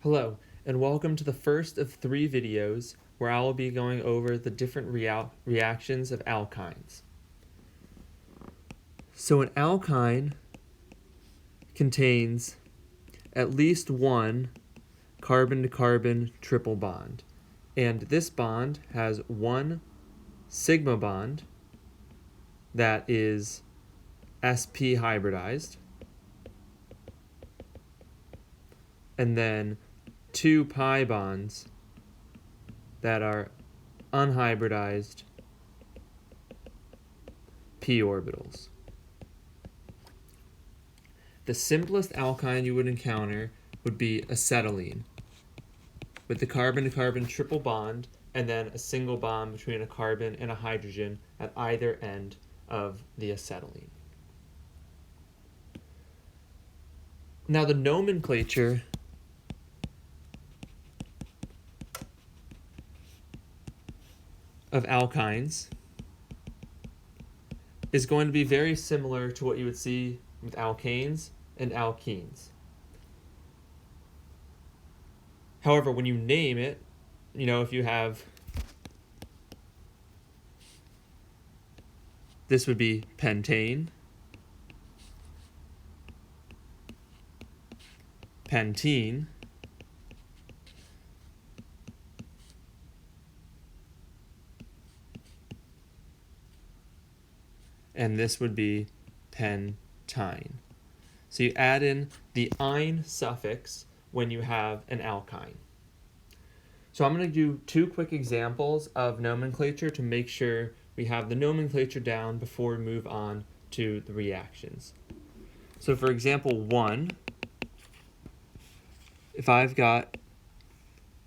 Hello, and welcome to the first of 3 videos where I will be going over the different reactions of alkynes. So an alkyne contains at least one carbon-to-carbon triple bond, and this bond has one sigma bond that is sp hybridized, and then 2 pi bonds that are unhybridized p orbitals. The simplest alkyne you would encounter would be acetylene, with the carbon-to-carbon triple bond and then a single bond between a carbon and a hydrogen at either end of the acetylene. Now the nomenclature of alkynes is going to be very similar to what you would see with alkanes and alkenes. However, when you name it, if you have, this would be pentane, pentene, and this would be pentyne. So you add in the "-ine" suffix when you have an alkyne. So I'm going to do 2 quick examples of nomenclature to make sure we have the nomenclature down before we move on to the reactions. So for example 1, if I've got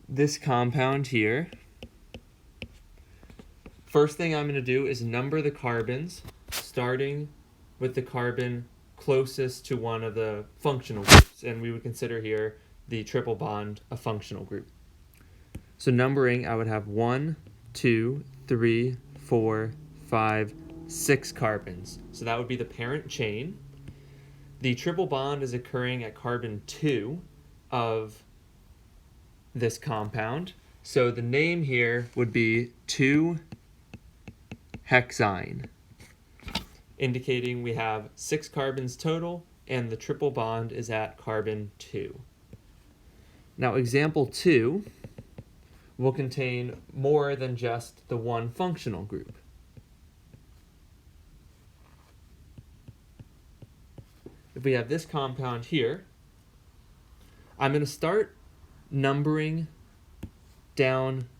this compound here, first thing I'm going to do is number the carbons, starting with the carbon closest to one of the functional groups, and we would consider here the triple bond a functional group. So numbering, I would have 1, 2, 3, 4, 5, 6 carbons. So that would be the parent chain. The triple bond is occurring at carbon 2 of this compound. So the name here would be 2-hexyne, indicating we have 6 carbons total and the triple bond is at carbon 2. Now example 2 will contain more than just the one functional group. If we have this compound here, I'm going to start numbering down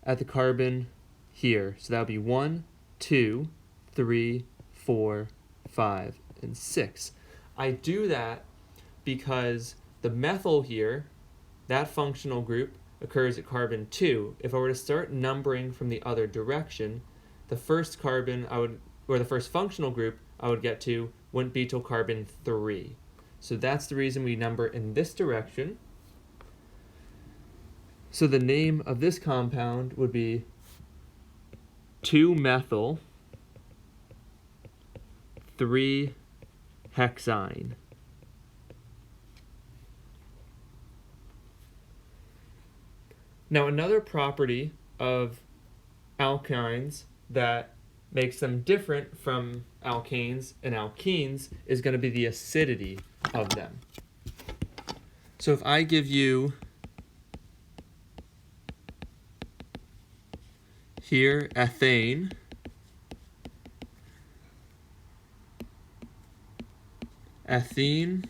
at the carbon here. So that would be 1, 2, 3, 4, 5, and 6. I do that because the methyl here, that functional group, occurs at carbon 2. If I were to start numbering from the other direction, the first carbon the first functional group I would get to wouldn't be till carbon 3. So that's the reason we number in this direction. So the name of this compound would be 2-methyl 3-hexyne. Now another property of alkynes that makes them different from alkanes and alkenes is going to be the acidity of them. So if I give you here ethane, ethene,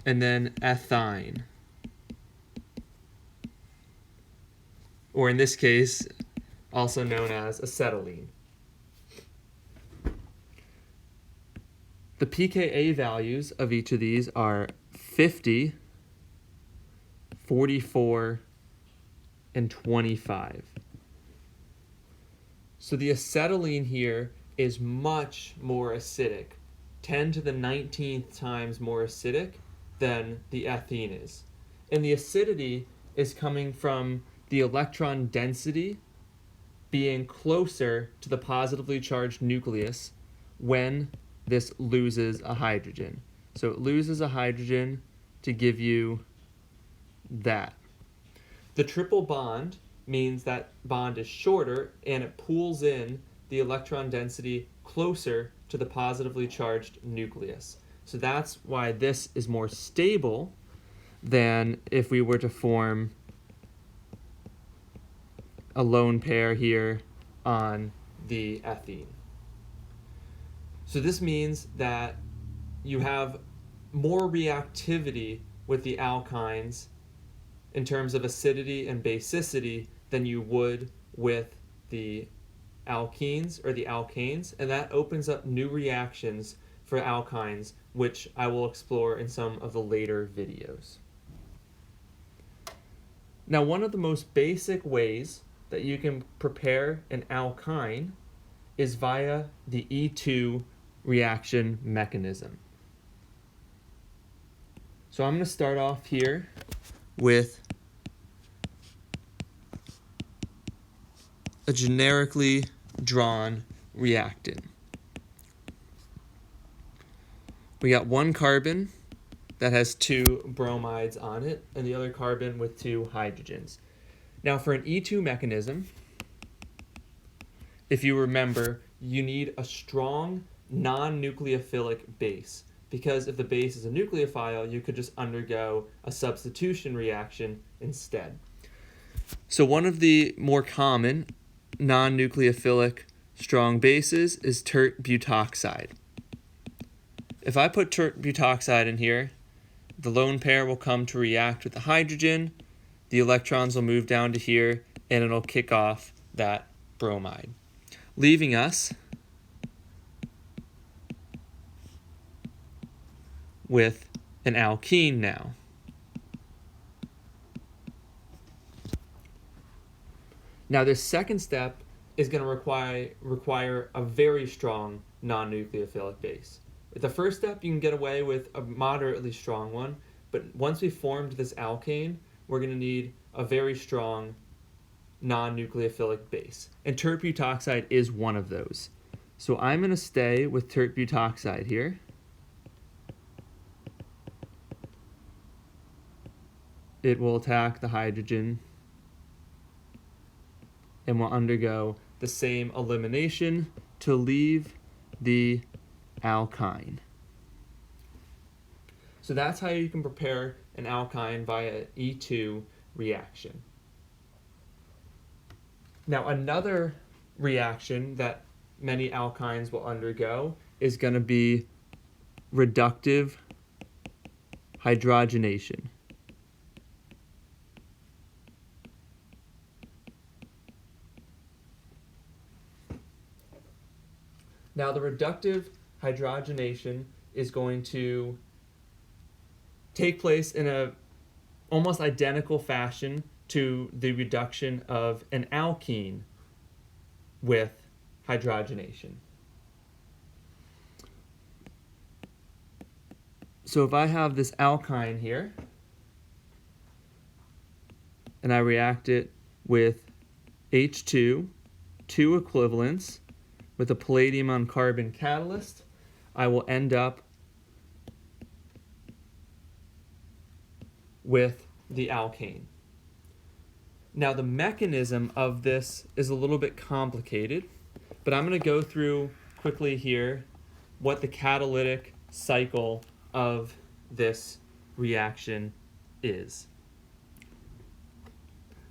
and then ethyne, or in this case, also known as acetylene. The pKa values of each of these are 50, 44, and 25. So the acetylene here is much more acidic, 10 to the 19th times more acidic than the ethene is. And the acidity is coming from the electron density being closer to the positively charged nucleus when this loses a hydrogen. So it loses a hydrogen to give you that. The triple bond means that bond is shorter and it pulls in the electron density closer to the positively charged nucleus. So that's why this is more stable than if we were to form a lone pair here on the ethene. So this means that you have more reactivity with the alkynes in terms of acidity and basicity than you would with the alkenes or the alkanes, and that opens up new reactions for alkynes, which I will explore in some of the later videos. Now, one of the most basic ways that you can prepare an alkyne is via the E2 reaction mechanism. So I'm going to start off here with a generically drawn reactant. We got one carbon that has two bromides on it and the other carbon with two hydrogens. Now for an E2 mechanism, if you remember, you need a strong non-nucleophilic base, because if the base is a nucleophile, you could just undergo a substitution reaction instead. So one of the more common non-nucleophilic strong bases is tert butoxide. If I put tert butoxide in here, the lone pair will come to react with the hydrogen, the electrons will move down to here, and it'll kick off that bromide, leaving us with an alkene now. Now this second step is going to require a very strong non-nucleophilic base. With the first step, you can get away with a moderately strong one, but once we formed this alkane, we're going to need a very strong non-nucleophilic base. And tert butoxide is one of those. So I'm going to stay with tert butoxide here. It will attack the hydrogen and will undergo the same elimination to leave the alkyne. So that's how you can prepare an alkyne via E2 reaction. Now another reaction that many alkynes will undergo is going to be reductive hydrogenation. Now the reductive hydrogenation is going to take place in a almost identical fashion to the reduction of an alkene with hydrogenation. So if I have this alkyne here and I react it with H2, two equivalents, with a palladium on carbon catalyst, I will end up with the alkane. Now the mechanism of this is a little bit complicated, but I'm going to go through quickly here what the catalytic cycle of this reaction is.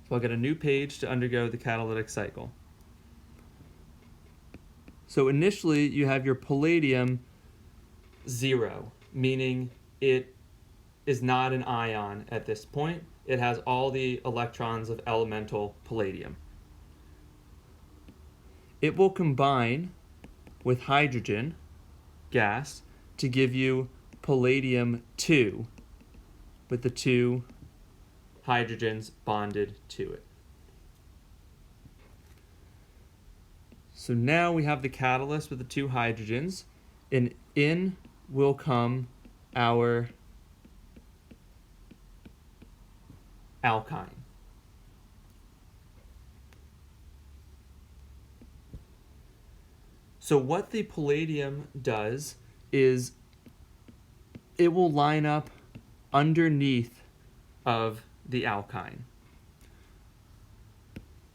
So I'll get a new page to undergo the catalytic cycle. So initially you have your palladium 0, meaning it is not an ion at this point. It has all the electrons of elemental palladium. It will combine with hydrogen gas to give you palladium 2 with the two hydrogens bonded to it. So now we have the catalyst with the two hydrogens, and in will come our alkyne. So what the palladium does is it will line up underneath of the alkyne.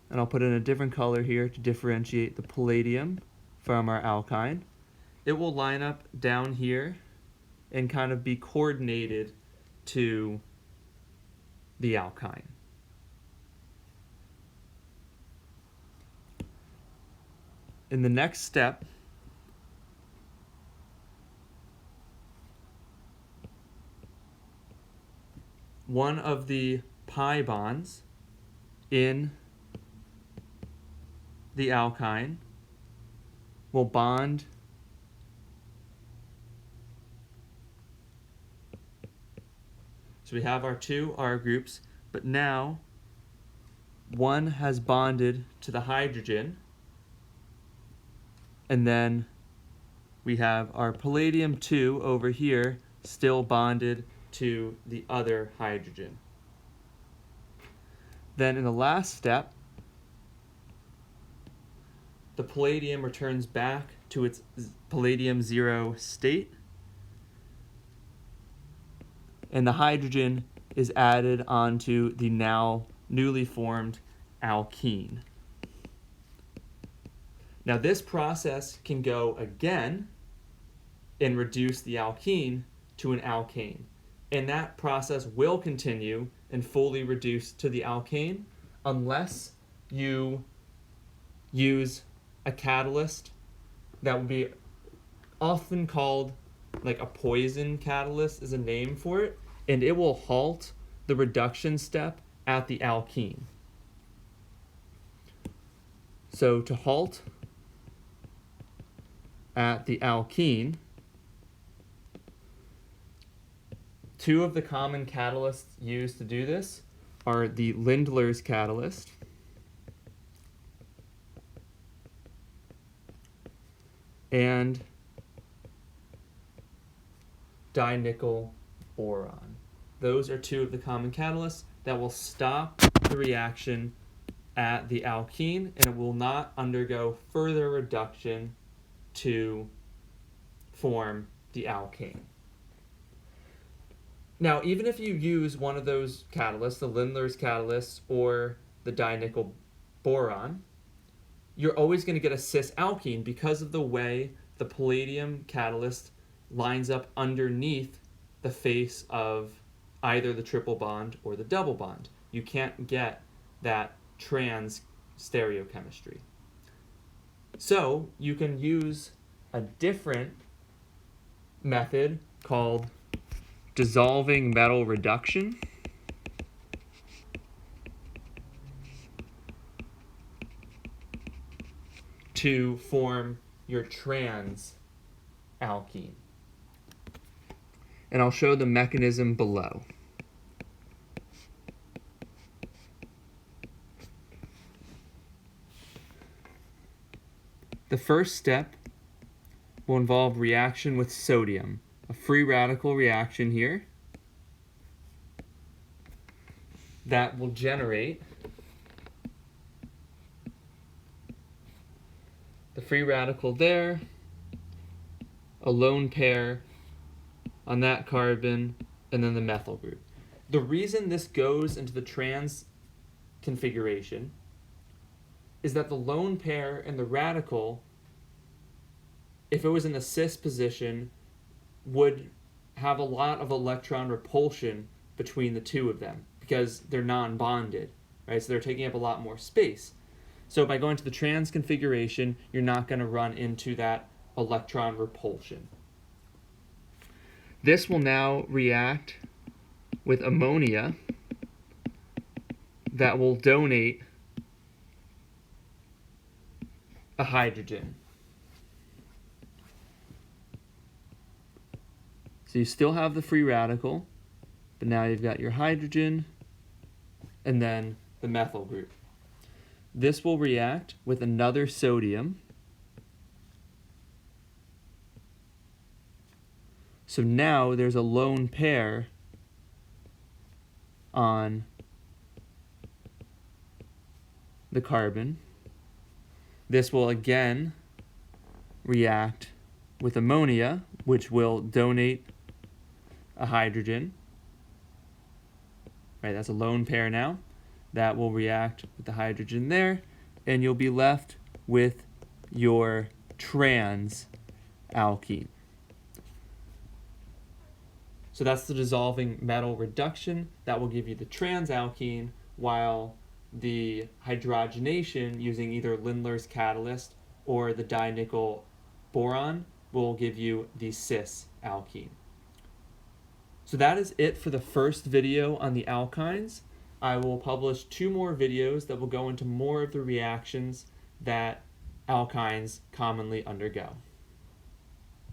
And I'll put in a different color here to differentiate the palladium from our alkyne. It will line up down here and kind of be coordinated to the alkyne. In the next step, one of the pi bonds in the alkyne will bond so we have our two R groups, but now one has bonded to the hydrogen, and then we have our palladium 2 over here still bonded to the other hydrogen. Then in the last step, the palladium returns back to its palladium 0 state, and the hydrogen is added onto the now newly formed alkene. Now this process can go again and reduce the alkene to an alkane. And that process will continue and fully reduce to the alkane unless you use a catalyst that would be often called like a poison catalyst is a name for it, and it will halt the reduction step at the alkene. So to halt at the alkene, two of the common catalysts used to do this are the Lindlar's catalyst and dinickel boron. Those are two of the common catalysts that will stop the reaction at the alkene, and it will not undergo further reduction to form the alkane. Now, even if you use one of those catalysts, the Lindlar's catalyst or the dinickel boron, you're always going to get a cis alkene because of the way the palladium catalyst lines up underneath the face of either the triple bond or the double bond. You can't get that trans stereochemistry. So you can use a different method called dissolving metal reduction to form your trans alkene. And I'll show the mechanism below. The first step will involve reaction with sodium, a free radical reaction here that will generate the free radical there, a lone pair on that carbon, and then the methyl group. The reason this goes into the trans configuration is that the lone pair and the radical, if it was in a cis position, would have a lot of electron repulsion between the two of them because they're non-bonded, right? So they're taking up a lot more space. So by going to the trans configuration, you're not going to run into that electron repulsion. This will now react with ammonia that will donate a hydrogen. So you still have the free radical, but now you've got your hydrogen and then the methyl group. This will react with another sodium. So now there's a lone pair on the carbon. This will again react with ammonia, which will donate a hydrogen. right? That's a lone pair now. That will react with the hydrogen there, and you'll be left with your trans alkene. So that's the dissolving metal reduction. That will give you the trans alkene, while the hydrogenation using either Lindlar's catalyst or the dinickel boron will give you the cis alkene. So that is it for the first video on the alkynes. I will publish 2 more videos that will go into more of the reactions that alkynes commonly undergo.